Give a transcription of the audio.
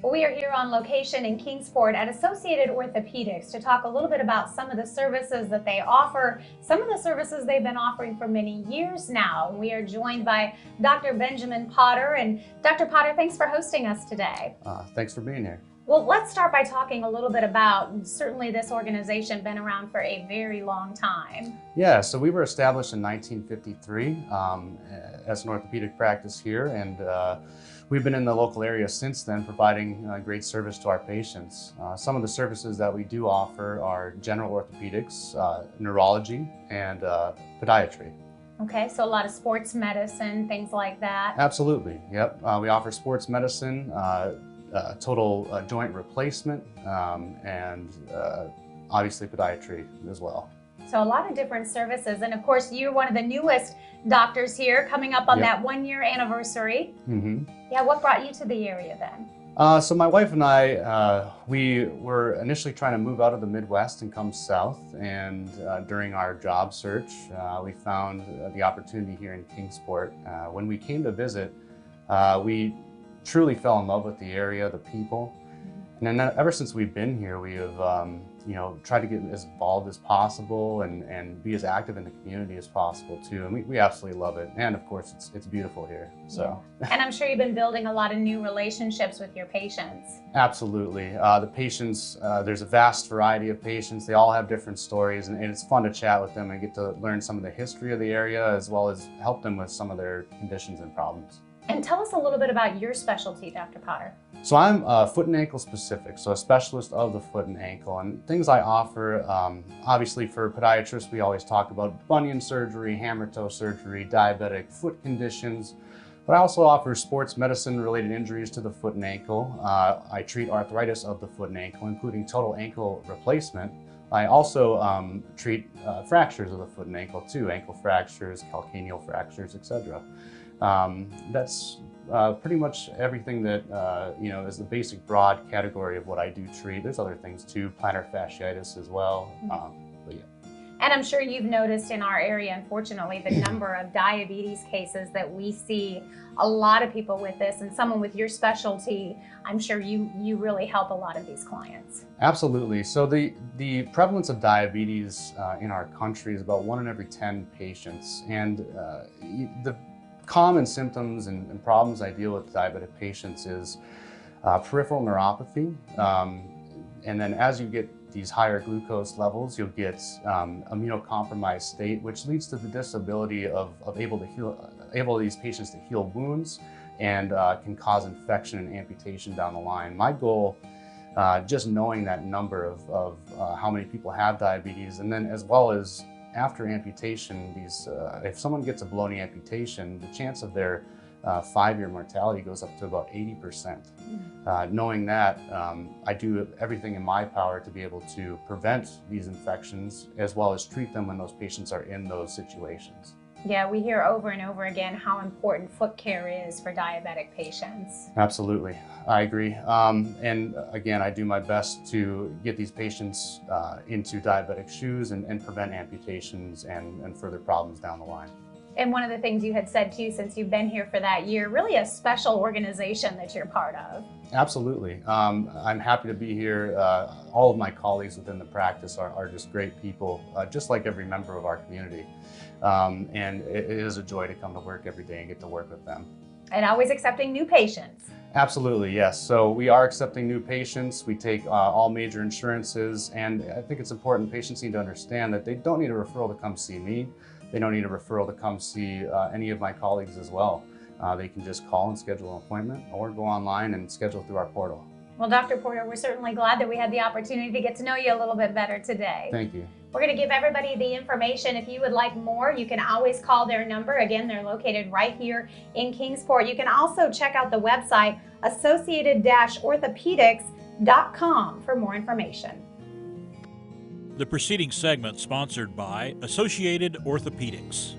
Well, we are here on location in Kingsport at Associated Orthopaedics to talk a little bit about some of the services that they offer, some of the services they've been offering for many years now. We are joined by Dr. Benjamin Potter. And Dr. Potter, thanks for hosting us today. Thanks for being here. Well, let's start by talking a little bit about, certainly this organization been around for a very long time. Yeah, so we were established in 1953 as an orthopedic practice here, and we've been in the local area since then, providing great service to our patients. Some of the services that we do offer are general orthopedics, neurology, and podiatry. Okay, so a lot of sports medicine, things like that. Absolutely, yep. We offer sports medicine, total joint replacement, and obviously podiatry as well. So a lot of different services, and of course you're one of the newest doctors here, coming up on that 1-year anniversary. Yeah, what brought you to the area then? So my wife and I, we were initially trying to move out of the Midwest and come south, and during our job search, we found the opportunity here in Kingsport. When we came to visit, we truly fell in love with the area, the people, and then ever since we've been here, we have tried to get as involved as possible and be as active in the community as possible too. And we absolutely love it. And of course, it's beautiful here. So. Yeah. And I'm sure you've been building a lot of new relationships with your patients. Absolutely. The patients, there's a vast variety of patients. They all have different stories, and it's fun to chat with them and get to learn some of the history of the area, as well as help them with some of their conditions and problems. And tell us a little bit about your specialty, Dr. Potter. So I'm foot and ankle specific, so a specialist of the foot and ankle. And things I offer, obviously for podiatrists, we always talk about bunion surgery, hammer toe surgery, diabetic foot conditions. But I also offer sports medicine related injuries to the foot and ankle. I treat arthritis of the foot and ankle, including total ankle replacement. I also treat fractures of the foot and ankle too, ankle fractures, calcaneal fractures, etc. That's pretty much everything that is the basic broad category of what I do treat. There's other things too, plantar fasciitis as well. But yeah. And I'm sure you've noticed in our area, unfortunately, the number of diabetes cases that we see. A lot of people with this, and someone with your specialty, I'm sure you really help a lot of these clients. Absolutely. So the prevalence of diabetes in our country is about 1 in every 10 patients, and the common symptoms and problems I deal with diabetic patients is peripheral neuropathy, and then as you get these higher glucose levels, you'll get immunocompromised state, which leads to the disability of these patients to heal wounds, and can cause infection and amputation down the line. My goal, just knowing that number of how many people have diabetes, and then as well as after amputation, if someone gets a baloney amputation, the chance of their 5-year mortality goes up to about 80%. Knowing that, I do everything in my power to be able to prevent these infections, as well as treat them when those patients are in those situations. Yeah, we hear over and over again how important foot care is for diabetic patients. Absolutely, I agree. And again, I do my best to get these patients into diabetic shoes and prevent amputations and further problems down the line. And one of the things you had said too, since you've been here for that year, really a special organization that you're part of. Absolutely. I'm happy to be here. All of my colleagues within the practice are just great people, just like every member of our community. And it is a joy to come to work every day and get to work with them. And always accepting new patients. Absolutely, yes. So we are accepting new patients. We take all major insurances, and I think it's important patients need to understand that they don't need a referral to come see me. They don't need a referral to come see any of my colleagues as well. They can just call and schedule an appointment, or go online and schedule through our portal. Well, Dr. Porter, we're certainly glad that we had the opportunity to get to know you a little bit better today. Thank you. We're going to give everybody the information. If you would like more, you can always call their number. Again, they're located right here in Kingsport. You can also check out the website, associated-orthopaedics.com, for more information. The preceding segment sponsored by Associated Orthopaedics.